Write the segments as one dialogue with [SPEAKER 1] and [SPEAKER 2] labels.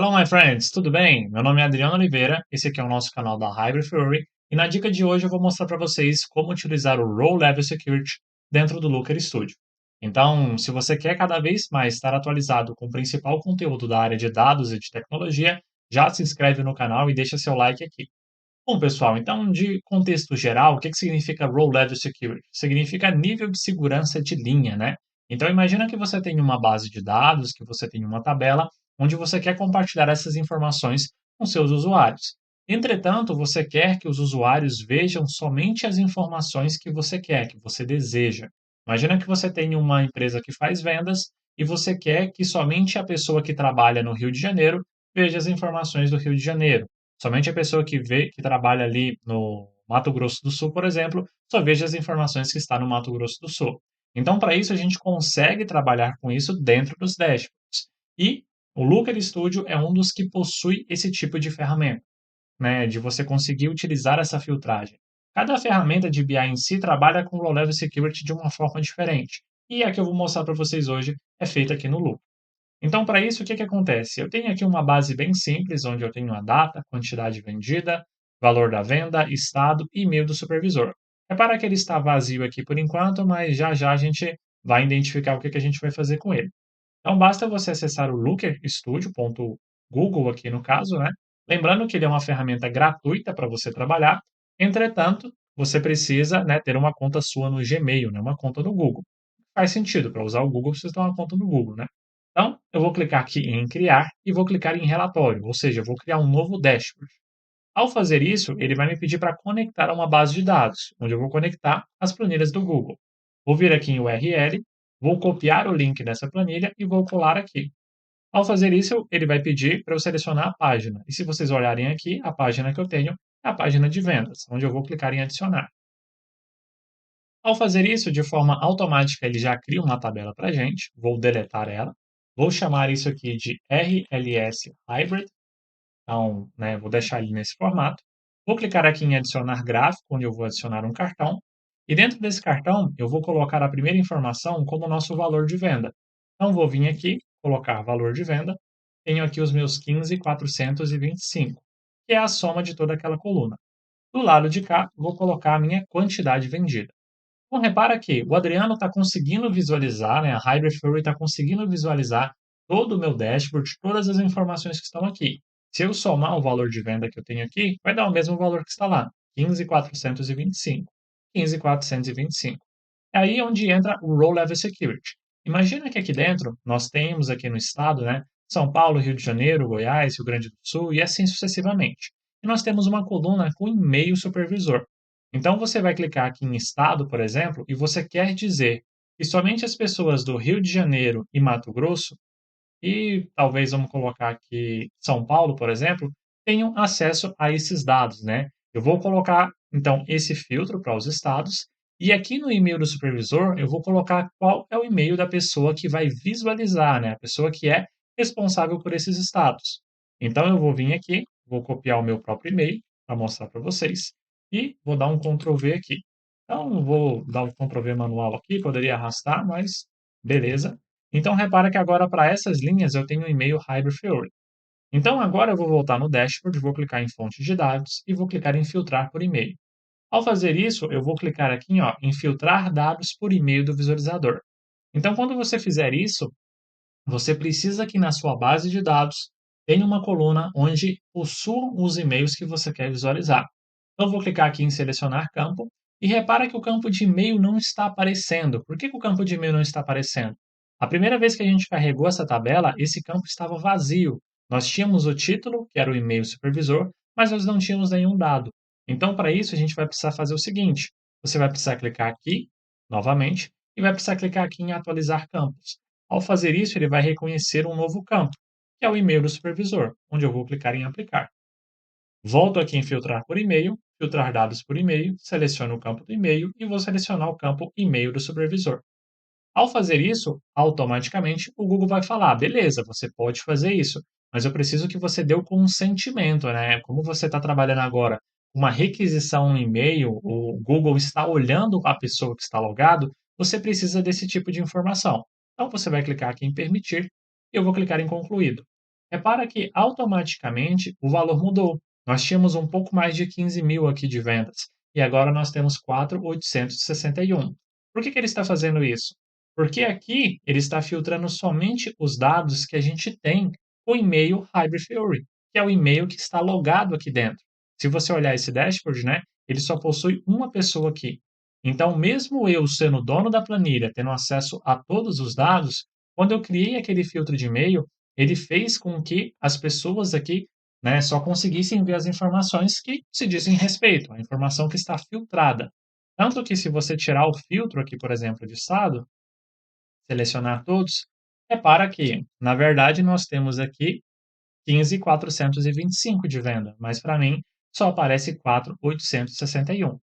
[SPEAKER 1] Hello, my friends, tudo bem? Meu nome é Adriano Oliveira, esse aqui é o nosso canal da Hybrid Theory, e na dica de hoje eu vou mostrar para vocês como utilizar o Row Level Security dentro do Looker Studio. Então, se você quer cada vez mais estar atualizado com o principal conteúdo da área de dados e de tecnologia, já se inscreve no canal e deixa seu like aqui. Bom, pessoal, então, de contexto geral, o que significa Row Level Security? Significa nível de segurança de linha, né? Então, imagina que você tem uma base de dados, que você tem uma tabela, onde você quer compartilhar essas informações com seus usuários. Entretanto, você quer que os usuários vejam somente as informações que você quer, que você deseja. Imagina que você tem uma empresa que faz vendas e você quer que somente a pessoa que trabalha no Rio de Janeiro veja as informações do Rio de Janeiro. Somente a pessoa que trabalha ali no Mato Grosso do Sul, por exemplo, só veja as informações que está no Mato Grosso do Sul. Então, para isso, a gente consegue trabalhar com isso dentro dos dashboards. E o Looker Studio é um dos que possui esse tipo de ferramenta, né, de você conseguir utilizar essa filtragem. Cada ferramenta de BI em si trabalha com Low Level Security de uma forma diferente. E a que eu vou mostrar para vocês hoje é feita aqui no Looker. Então, para isso, o que acontece? Eu tenho aqui uma base bem simples, onde eu tenho a data, quantidade vendida, valor da venda, estado e e-mail do supervisor. Repara que ele está vazio aqui por enquanto, mas já já a gente vai identificar o que a gente vai fazer com ele. Então, basta você acessar o lookerstudio.google aqui no caso, né? Lembrando que ele é uma ferramenta gratuita para você trabalhar. Entretanto, você precisa, né, ter uma conta sua no Gmail, né, uma conta no Google. Faz sentido, para usar o Google, você tem uma conta no Google, né? Então, eu vou clicar aqui em criar e vou clicar em relatório, ou seja, eu vou criar um novo dashboard. Ao fazer isso, ele vai me pedir para conectar a uma base de dados, onde eu vou conectar as planilhas do Google. Vou vir aqui em URL, vou copiar o link dessa planilha e vou colar aqui. Ao fazer isso, ele vai pedir para eu selecionar a página. E se vocês olharem aqui, a página que eu tenho é a página de vendas, onde eu vou clicar em adicionar. Ao fazer isso, de forma automática, ele já cria uma tabela para a gente. Vou deletar ela. Vou chamar isso aqui de RLS Hybrid. Então, né, vou deixar ele nesse formato. Vou clicar aqui em adicionar gráfico, onde eu vou adicionar um cartão. E dentro desse cartão, eu vou colocar a primeira informação como nosso valor de venda. Então, vou vir aqui, colocar valor de venda. Tenho aqui os meus 15.425, que é a soma de toda aquela coluna. Do lado de cá, vou colocar a minha quantidade vendida. Então, repara que o Adriano está conseguindo visualizar, né, a Hybrid Theory está conseguindo visualizar todo o meu dashboard, todas as informações que estão aqui. Se eu somar o valor de venda que eu tenho aqui, vai dar o mesmo valor que está lá, 15.425. 15.425. É aí onde entra o Row Level Security. Imagina que aqui dentro nós temos aqui no estado, né, São Paulo, Rio de Janeiro, Goiás, Rio Grande do Sul e assim sucessivamente. E nós temos uma coluna com e-mail supervisor. Então você vai clicar aqui em estado, por exemplo, e você quer dizer que somente as pessoas do Rio de Janeiro e Mato Grosso, e talvez vamos colocar aqui São Paulo, por exemplo, tenham acesso a esses dados, né? Eu vou colocar, então, esse filtro para os estados, e aqui no e-mail do supervisor, eu vou colocar qual é o e-mail da pessoa que vai visualizar, né? A pessoa que é responsável por esses estados. Então, eu vou vir aqui, vou copiar o meu próprio e-mail para mostrar para vocês, e vou dar um Ctrl V aqui. Então, vou dar um Ctrl V manual aqui, poderia arrastar, mas beleza. Então, repara que agora para essas linhas eu tenho um e-mail Hybrid Theory. Então, agora eu vou voltar no dashboard, vou clicar em fonte de dados e vou clicar em filtrar por e-mail. Ao fazer isso, eu vou clicar aqui em filtrar dados por e-mail do visualizador. Então, quando você fizer isso, você precisa que na sua base de dados tenha uma coluna onde possuam os e-mails que você quer visualizar. Então, eu vou clicar aqui em selecionar campo e repara que o campo de e-mail não está aparecendo. Por que o campo de e-mail não está aparecendo? A primeira vez que a gente carregou essa tabela, esse campo estava vazio. Nós tínhamos o título, que era o e-mail supervisor, mas nós não tínhamos nenhum dado. Então, para isso, a gente vai precisar fazer o seguinte: você vai precisar clicar aqui, novamente, e vai precisar clicar aqui em atualizar campos. Ao fazer isso, ele vai reconhecer um novo campo, que é o e-mail do supervisor, onde eu vou clicar em aplicar. Volto aqui em filtrar por e-mail, filtrar dados por e-mail, seleciono o campo do e-mail e vou selecionar o campo e-mail do supervisor. Ao fazer isso, automaticamente o Google vai falar: beleza, você pode fazer isso, mas eu preciso que você dê o consentimento, né? Como você está trabalhando agora uma requisição no e-mail, o Google está olhando a pessoa que está logado, você precisa desse tipo de informação. Então você vai clicar aqui em permitir e eu vou clicar em concluído. Repara que automaticamente o valor mudou. Nós tínhamos um pouco mais de 15.000 aqui de vendas e agora nós temos 4.861. Por que ele está fazendo isso? Porque aqui ele está filtrando somente os dados que a gente tem com o e-mail Hybrid Theory, que é o e-mail que está logado aqui dentro. Se você olhar esse dashboard, né, ele só possui uma pessoa aqui. Então, mesmo eu sendo dono da planilha, tendo acesso a todos os dados, quando eu criei aquele filtro de e-mail, ele fez com que as pessoas aqui, né, só conseguissem ver as informações que se dizem respeito, a informação que está filtrada. Tanto que se você tirar o filtro aqui, por exemplo, de estado, selecionar todos, repara que, na verdade, nós temos aqui 15.425 de venda, mas para mim só aparece 4.861.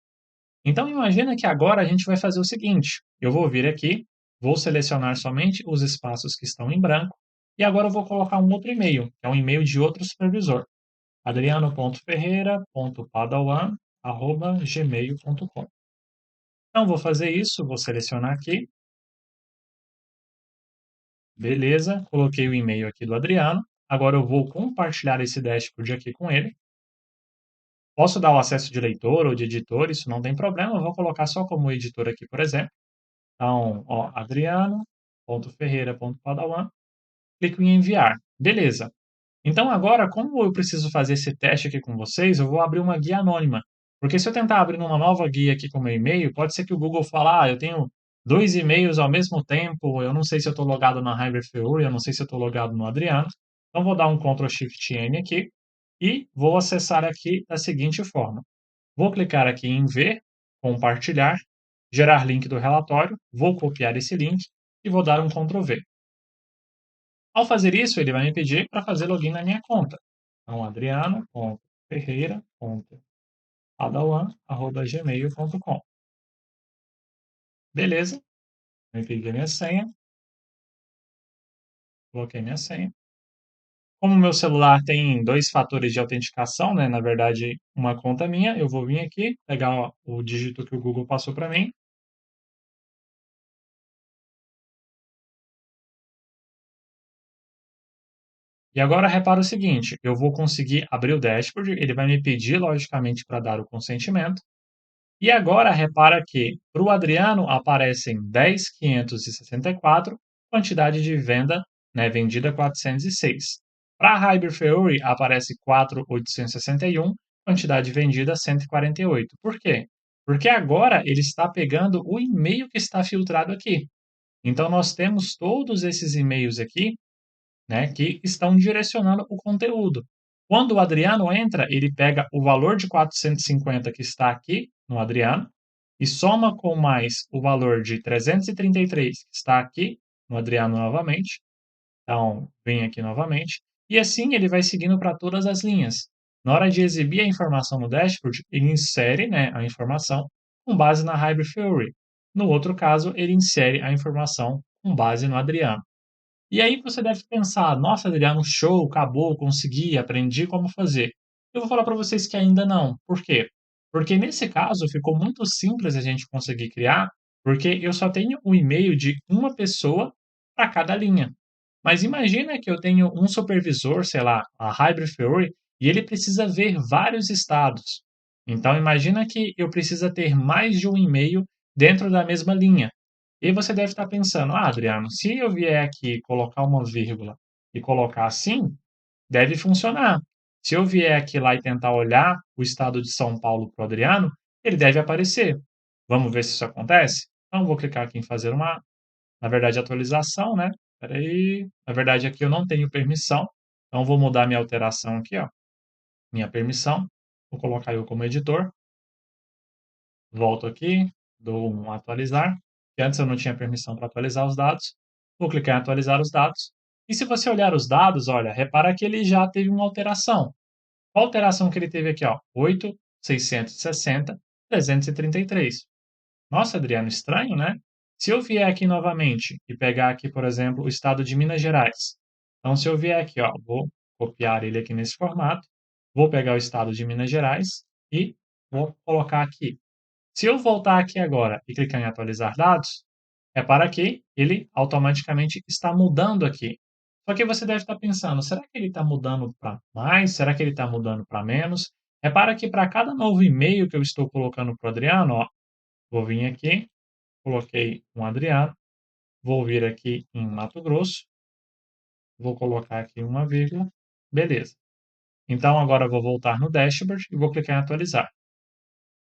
[SPEAKER 1] Então imagina que agora a gente vai fazer o seguinte, eu vou vir aqui, vou selecionar somente os espaços que estão em branco, e agora eu vou colocar um outro e-mail, que é um e-mail de outro supervisor, adriano.ferreira.padawan@gmail.com. Então vou fazer isso, vou selecionar aqui, beleza, coloquei o e-mail aqui do Adriano, agora eu vou compartilhar esse dashboard aqui com ele. Posso dar o acesso de leitor ou de editor, isso não tem problema, eu vou colocar só como editor aqui, por exemplo. Então, ó, adriano.ferreira.padawan, clico em enviar. Beleza. Então, agora, como eu preciso fazer esse teste aqui com vocês, eu vou abrir uma guia anônima. Porque se eu tentar abrir uma nova guia aqui com o meu e-mail, pode ser que o Google fale, eu tenho dois e-mails ao mesmo tempo, eu não sei se eu estou logado na Hybrid Theory, eu não sei se eu estou logado no Adriano. Então, vou dar um Ctrl Shift N aqui e vou acessar aqui da seguinte forma. Vou clicar aqui em ver, compartilhar, gerar link do relatório, vou copiar esse link e vou dar um Ctrl V. Ao fazer isso, ele vai me pedir para fazer login na minha conta. Então, adriano.ferreira.padawan@gmail.com. Beleza, eu peguei minha senha, coloquei minha senha. Como o meu celular tem dois fatores de autenticação, né, na verdade, uma conta minha, eu vou vir aqui, pegar o dígito que o Google passou para mim. E agora repara o seguinte, eu vou conseguir abrir o dashboard, ele vai me pedir, logicamente, para dar o consentimento. E agora repara que para o Adriano aparecem 10.564, quantidade de venda, né, vendida 406. Para a Hybrid Theory aparece 4.861, quantidade vendida 148. Por quê? Porque agora ele está pegando o e-mail que está filtrado aqui. Então nós temos todos esses e-mails aqui, né, que estão direcionando o conteúdo. Quando o Adriano entra, ele pega o valor de 450 que está aqui no Adriano e soma com mais o valor de 333 que está aqui no Adriano novamente. Então, vem aqui novamente. E assim ele vai seguindo para todas as linhas. Na hora de exibir a informação no dashboard, ele insere, né, a informação com base na Hybrid Theory. No outro caso, ele insere a informação com base no Adriano. E aí você deve pensar: "Nossa, Adriano, show, acabou, consegui, aprendi como fazer". Eu vou falar para vocês que ainda não. Por quê? Porque nesse caso ficou muito simples a gente conseguir criar, porque eu só tenho o e-mail de uma pessoa para cada linha. Mas imagina que eu tenho um supervisor, sei lá, a Hybrid Theory, e ele precisa ver vários estados. Então imagina que eu precisa ter mais de um e-mail dentro da mesma linha. E você deve estar pensando: Adriano, se eu vier aqui colocar uma vírgula e colocar assim, deve funcionar. Se eu vier aqui lá e tentar olhar o estado de São Paulo para o Adriano, ele deve aparecer. Vamos ver se isso acontece? Então, vou clicar aqui em fazer uma, na verdade, atualização, né? Espera aí. Na verdade, aqui eu não tenho permissão. Então, vou mudar minha alteração aqui, ó. Minha permissão. Vou colocar eu como editor. Volto aqui, dou um atualizar, que antes eu não tinha permissão para atualizar os dados. Vou clicar em atualizar os dados. E se você olhar os dados, olha, repara que ele já teve uma alteração. Qual a alteração que ele teve aqui? Ó? 8, 660, 333. Nossa, Adriano, estranho, né? Se eu vier aqui novamente e pegar aqui, por exemplo, o estado de Minas Gerais. Então, se eu vier aqui, ó, vou copiar ele aqui nesse formato, vou pegar o estado de Minas Gerais e vou colocar aqui. Se eu voltar aqui agora e clicar em atualizar dados, repara que ele automaticamente está mudando aqui. Só que você deve estar pensando, será que ele está mudando para mais? Será que ele está mudando para menos? Repara que para cada novo e-mail que eu estou colocando para o Adriano, ó, vou vir aqui, coloquei um Adriano, vou vir aqui em Mato Grosso, vou colocar aqui uma vírgula, beleza. Então agora eu vou voltar no dashboard e vou clicar em atualizar.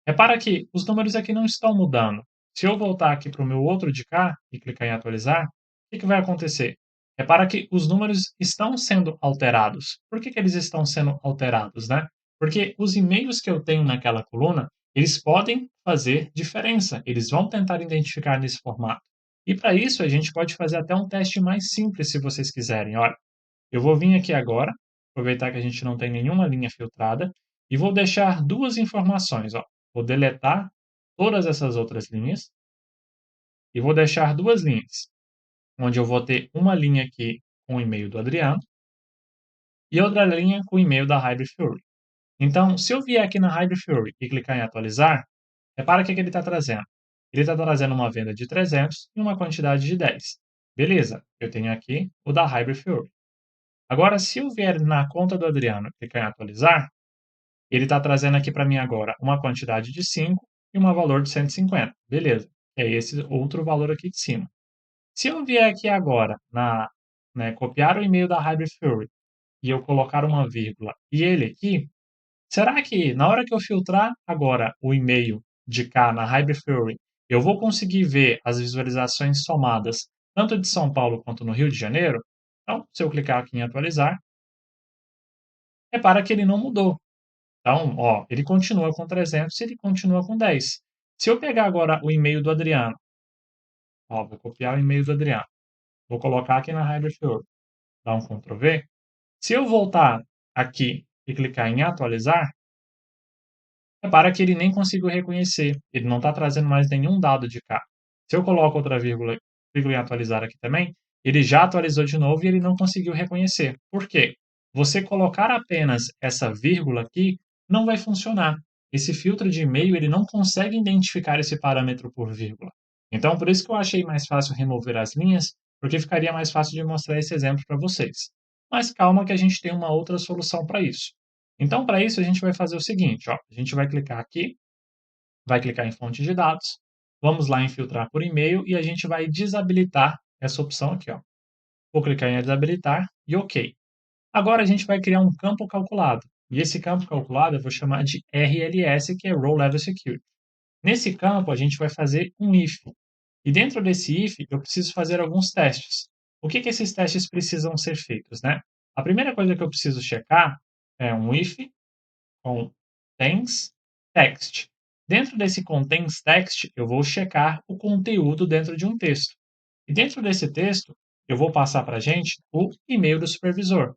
[SPEAKER 1] Repara que os números aqui não estão mudando. Se eu voltar aqui para o meu outro de cá e clicar em atualizar, o que que vai acontecer? Repara que os números estão sendo alterados. Por que que eles estão sendo alterados, né? Porque os e-mails que eu tenho naquela coluna, eles podem fazer diferença. Eles vão tentar identificar nesse formato. E para isso a gente pode fazer até um teste mais simples, se vocês quiserem. Olha, eu vou vir aqui agora, aproveitar que a gente não tem nenhuma linha filtrada, e vou deixar duas informações. Ó. Vou deletar todas essas outras linhas e vou deixar duas linhas, onde eu vou ter uma linha aqui com o e-mail do Adriano e outra linha com o e-mail da Hybrid Fury. Então, se eu vier aqui na Hybrid Fury e clicar em atualizar, repara o que ele está trazendo. Ele está trazendo uma venda de 300 e uma quantidade de 10. Beleza, eu tenho aqui o da Hybrid Fury. Agora, se eu vier na conta do Adriano e clicar em atualizar, ele está trazendo aqui para mim agora uma quantidade de 5 e um valor de 150. Beleza, é esse outro valor aqui de cima. Se eu vier aqui agora, copiar o e-mail da Hybrid Fury e eu colocar uma vírgula e ele aqui, será que na hora que eu filtrar agora o e-mail de cá na Hybrid Fury, eu vou conseguir ver as visualizações somadas tanto de São Paulo quanto no Rio de Janeiro? Então, se eu clicar aqui em atualizar, repara que ele não mudou. Então, ó, ele continua com 300 e ele continua com 10. Se eu pegar agora o e-mail do Adriano, ó, vou copiar o e-mail do Adriano, vou colocar aqui na Hybrid Field, dar um Ctrl V. Se eu voltar aqui e clicar em atualizar, repara que ele nem conseguiu reconhecer, ele não está trazendo mais nenhum dado de cá. Se eu coloco outra vírgula, clico em atualizar aqui também, ele já atualizou de novo e ele não conseguiu reconhecer. Por quê? Você colocar apenas essa vírgula aqui não vai funcionar. Esse filtro de e-mail ele não consegue identificar esse parâmetro por vírgula. Então, por isso que eu achei mais fácil remover as linhas, porque ficaria mais fácil de mostrar esse exemplo para vocês. Mas calma que a gente tem uma outra solução para isso. Então, para isso, a gente vai fazer o seguinte, ó, a gente vai clicar aqui, vai clicar em fonte de dados, vamos lá em filtrar por e-mail e a gente vai desabilitar essa opção aqui. Ó. Vou clicar em desabilitar e OK. Agora a gente vai criar um campo calculado. E esse campo calculado eu vou chamar de RLS, que é Row Level Security. Nesse campo, a gente vai fazer um if. E dentro desse if, eu preciso fazer alguns testes. O que esses testes precisam ser feitos, né? A primeira coisa que eu preciso checar é um if contains text. Dentro desse contains text, eu vou checar o conteúdo dentro de um texto. E dentro desse texto, eu vou passar para a gente o e-mail do supervisor.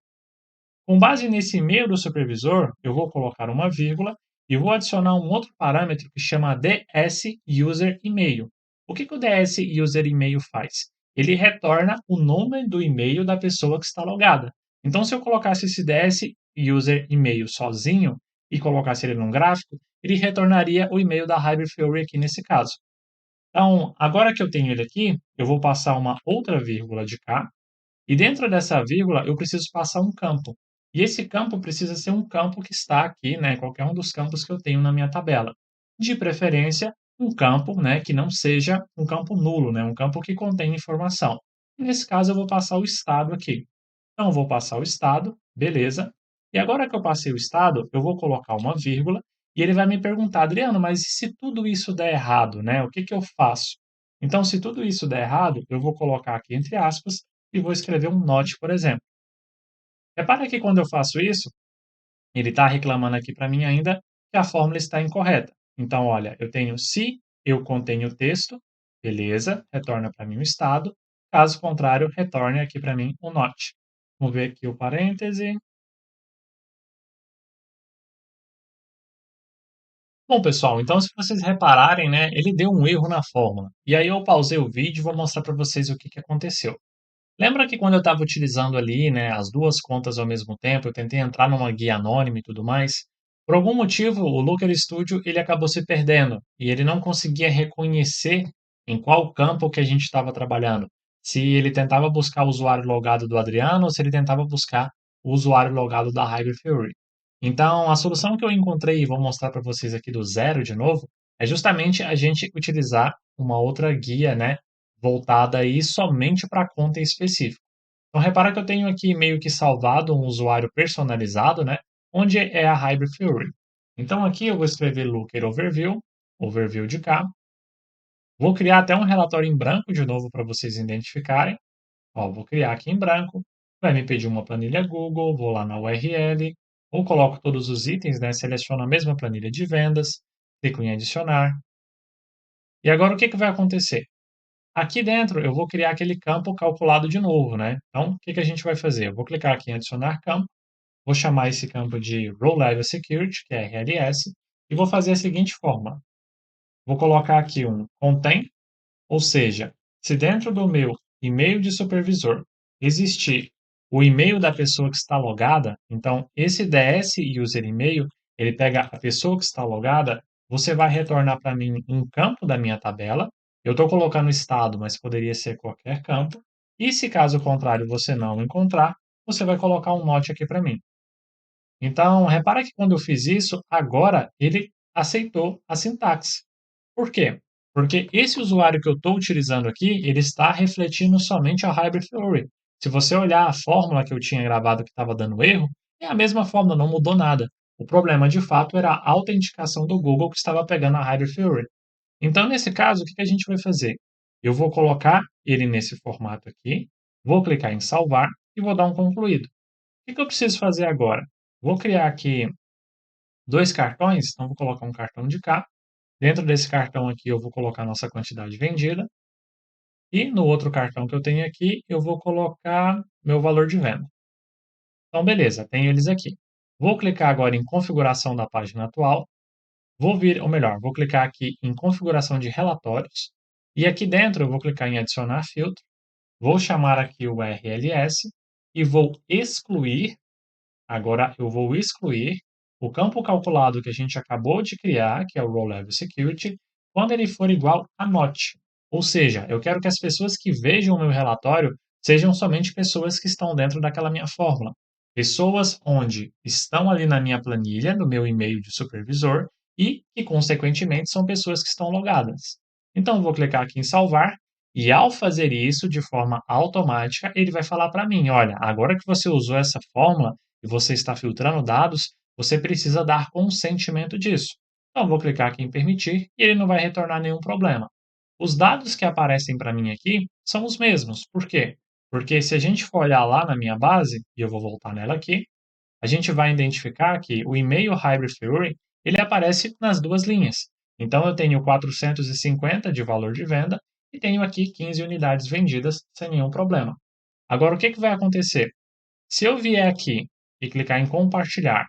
[SPEAKER 1] Com base nesse e-mail do supervisor, eu vou colocar uma vírgula e vou adicionar um outro parâmetro que chama ds_user_email. O que o ds_user_email faz? Ele retorna o nome do e-mail da pessoa que está logada. Então, se eu colocasse esse ds_user_email sozinho e colocasse ele num gráfico, ele retornaria o e-mail da Hybrid Theory aqui nesse caso. Então, agora que eu tenho ele aqui, eu vou passar uma outra vírgula de cá, e dentro dessa vírgula eu preciso passar um campo. E esse campo precisa ser um campo que está aqui, né, qualquer um dos campos que eu tenho na minha tabela. De preferência, um campo, né, que não seja um campo nulo, né, um campo que contém informação. Nesse caso, eu vou passar o estado aqui. Então, eu vou passar o estado, beleza. E agora que eu passei o estado, eu vou colocar uma vírgula e ele vai me perguntar, Adriano, mas e se tudo isso der errado, né? O que que eu faço? Então, se tudo isso der errado, eu vou colocar aqui entre aspas e vou escrever um not, por exemplo. Repara que quando eu faço isso, ele está reclamando aqui para mim ainda que a fórmula está incorreta. Então, olha, eu tenho se eu contenho o texto, beleza, retorna para mim o estado. Caso contrário, retorne aqui para mim o not. Vamos ver aqui o parêntese. Bom, pessoal, então se vocês repararem, né, ele deu um erro na fórmula. E aí eu pausei o vídeo e vou mostrar para vocês o que que aconteceu. Lembra que quando eu estava utilizando ali, né, as duas contas ao mesmo tempo, eu tentei entrar numa guia anônima e tudo mais? Por algum motivo, o Looker Studio ele acabou se perdendo e ele não conseguia reconhecer em qual campo que a gente estava trabalhando. se ele tentava buscar o usuário logado do Adriano ou se ele tentava buscar o usuário logado da Hybrid Theory. Então, a solução que eu encontrei e vou mostrar para vocês aqui do zero de novo, é justamente a gente utilizar uma outra guia, né, voltada aí somente para a conta em específico. Então, repara que eu tenho aqui meio que salvado um usuário personalizado, né, onde é a Hybrid Theory. Então, aqui eu vou escrever Looker Overview, overview de cá. Vou criar até um relatório em branco de novo para vocês identificarem. Ó, vou criar aqui em branco, vai me pedir uma planilha Google, vou lá na URL, ou coloco todos os itens, né? Seleciono a mesma planilha de vendas, clico em adicionar. E agora o que que vai acontecer? Aqui dentro eu vou criar aquele campo calculado de novo, né? Então, o que que a gente vai fazer? Eu vou clicar aqui em adicionar campo, vou chamar esse campo de Row Level Security, que é RLS, e vou fazer a seguinte forma. Vou colocar aqui um contém. Ou seja, se dentro do meu e-mail de supervisor existir o e-mail da pessoa que está logada, então esse DS user e-mail, ele pega a pessoa que está logada, você vai retornar para mim um campo da minha tabela. Eu estou colocando estado, mas poderia ser qualquer campo. E se caso contrário você não encontrar, você vai colocar um note aqui para mim. Então, repara que quando eu fiz isso, agora ele aceitou a sintaxe. Por quê? Porque esse usuário que eu estou utilizando aqui, ele está refletindo somente a Hybrid Theory. Se você olhar a fórmula que eu tinha gravado que estava dando erro, é a mesma fórmula, não mudou nada. O problema, de fato, era a autenticação do Google que estava pegando a Hybrid Theory. Então, nesse caso, o que a gente vai fazer? Eu vou colocar ele nesse formato aqui, vou clicar em salvar e vou dar um concluído. O que eu preciso fazer agora? Vou criar aqui dois cartões, então vou colocar um cartão de cá. Dentro desse cartão aqui eu vou colocar a nossa quantidade vendida. E no outro cartão que eu tenho aqui, eu vou colocar meu valor de venda. Então, beleza, tenho eles aqui. Vou clicar agora em configuração da página atual. Vou vir, ou melhor, vou clicar aqui em configuração de relatórios. E aqui dentro eu vou clicar em adicionar filtro. Vou chamar aqui o RLS e vou excluir. Agora eu vou excluir o campo calculado que a gente acabou de criar, que é o Row Level Security, quando ele for igual a not. Ou seja, eu quero que as pessoas que vejam o meu relatório sejam somente pessoas que estão dentro daquela minha fórmula. Pessoas onde estão ali na minha planilha, no meu e-mail de supervisor, e que, consequentemente, são pessoas que estão logadas. Então, eu vou clicar aqui em salvar, e ao fazer isso de forma automática, ele vai falar para mim: olha, agora que você usou essa fórmula, e você está filtrando dados, você precisa dar consentimento disso. Então, vou clicar aqui em permitir e ele não vai retornar nenhum problema. Os dados que aparecem para mim aqui são os mesmos. Por quê? Porque se a gente for olhar lá na minha base, e eu vou voltar nela aqui, a gente vai identificar que o e-mail Hybrid Theory, ele aparece nas duas linhas. Então, eu tenho 450 de valor de venda e tenho aqui 15 unidades vendidas sem nenhum problema. Agora, o que que vai acontecer? Se eu vier aqui e clicar em compartilhar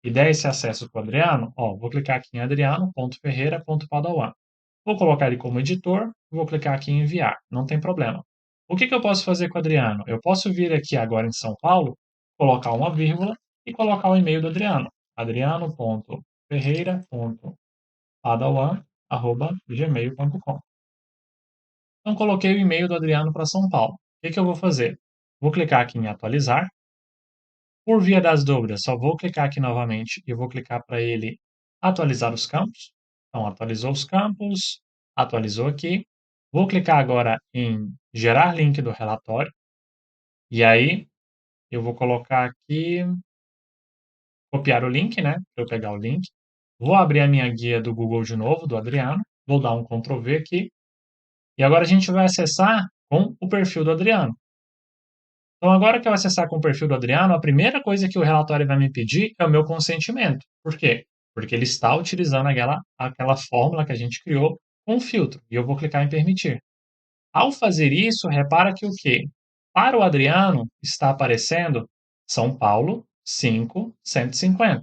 [SPEAKER 1] e der esse acesso para o Adriano, ó, vou clicar aqui em adriano.ferreira.padawan. Vou colocar ele como editor, vou clicar aqui em enviar, não tem problema. O que que eu posso fazer com o Adriano? Eu posso vir aqui agora em São Paulo, colocar uma vírgula e colocar o e-mail do Adriano, adriano.ferreira.padawan@gmail.com. Então, coloquei o e-mail do Adriano para São Paulo. O que que eu vou fazer? Vou clicar aqui em atualizar. Por via das dúvidas, só vou clicar aqui novamente e vou clicar para ele atualizar os campos. Então, atualizou os campos, atualizou aqui. Vou clicar agora em gerar link do relatório. E aí, eu vou colocar aqui, copiar o link, né? Para eu pegar o link. Vou abrir a minha guia do Google de novo, do Adriano. Vou dar um Ctrl V aqui. E agora a gente vai acessar com o perfil do Adriano. Então, agora que eu acessar com o perfil do Adriano, a primeira coisa que o relatório vai me pedir é o meu consentimento. Por quê? Porque ele está utilizando aquela fórmula que a gente criou com um filtro. E eu vou clicar em permitir. Ao fazer isso, repara que o quê? Para o Adriano, está aparecendo São Paulo, 5, 150.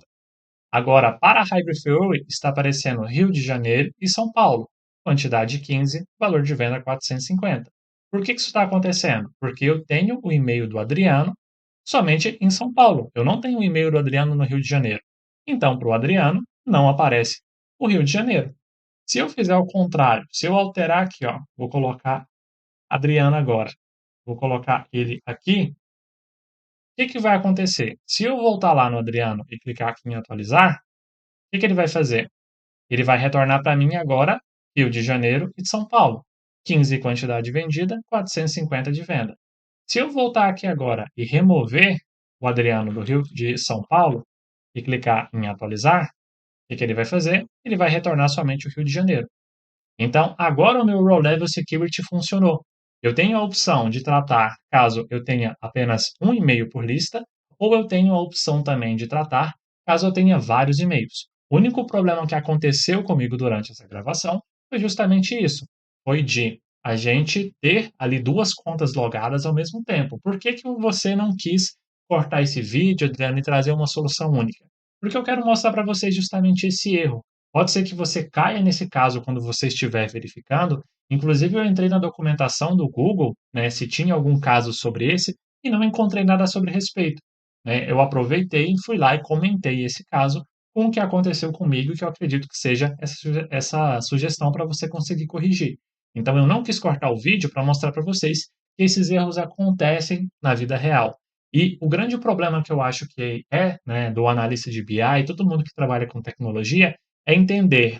[SPEAKER 1] Agora, para a Hybrid Theory, está aparecendo Rio de Janeiro e São Paulo. Quantidade 15, valor de venda 450. Por que isso está acontecendo? Porque eu tenho o e-mail do Adriano somente em São Paulo. Eu não tenho o e-mail do Adriano no Rio de Janeiro. Então, para o Adriano, não aparece o Rio de Janeiro. Se eu fizer o contrário, se eu alterar aqui, ó, vou colocar Adriano agora. vou colocar ele aqui. O que que vai acontecer? Se eu voltar lá no Adriano e clicar aqui em atualizar, o que que ele vai fazer? Ele vai retornar para mim agora Rio de Janeiro e de São Paulo. 15 quantidade vendida, 450 de venda. Se eu voltar aqui agora e remover o Adriano do Rio de São Paulo e clicar em atualizar, o que que ele vai fazer? Ele vai retornar somente o Rio de Janeiro. Então, agora o meu Row Level Security funcionou. Eu tenho a opção de tratar caso eu tenha apenas um e-mail por lista, ou eu tenho a opção também de tratar caso eu tenha vários e-mails. O único problema que aconteceu comigo durante essa gravação foi justamente isso. Foi de a gente ter ali duas contas logadas ao mesmo tempo. Por que que você não quis cortar esse vídeo, Adriano, e trazer uma solução única? Porque eu quero mostrar para vocês justamente esse erro. Pode ser que você caia nesse caso quando você estiver verificando. Inclusive, eu entrei na documentação do Google, né, se tinha algum caso sobre esse, e não encontrei nada sobre respeito. Né? Eu aproveitei, fui lá e comentei esse caso com o que aconteceu comigo, que eu acredito que seja essa sugestão para você conseguir corrigir. Então, eu não quis cortar o vídeo para mostrar para vocês que esses erros acontecem na vida real. E o grande problema que eu acho que é, né, do analista de BI, todo mundo que trabalha com tecnologia, é entender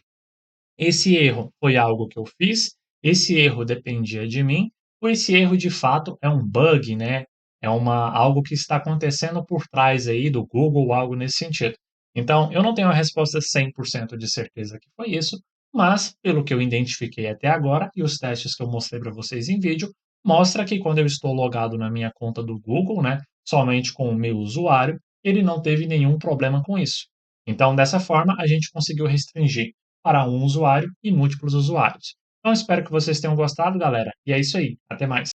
[SPEAKER 1] esse erro foi algo que eu fiz, esse erro dependia de mim, ou esse erro de fato é um bug, né? É algo que está acontecendo por trás aí do Google, algo nesse sentido. Então, eu não tenho a resposta 100% de certeza que foi isso, mas pelo que eu identifiquei até agora e os testes que eu mostrei para vocês em vídeo, mostra que quando eu estou logado na minha conta do Google, né, somente com o meu usuário, ele não teve nenhum problema com isso. Então, dessa forma, a gente conseguiu restringir para um usuário e múltiplos usuários. Então, espero que vocês tenham gostado, galera. E é isso aí. Até mais.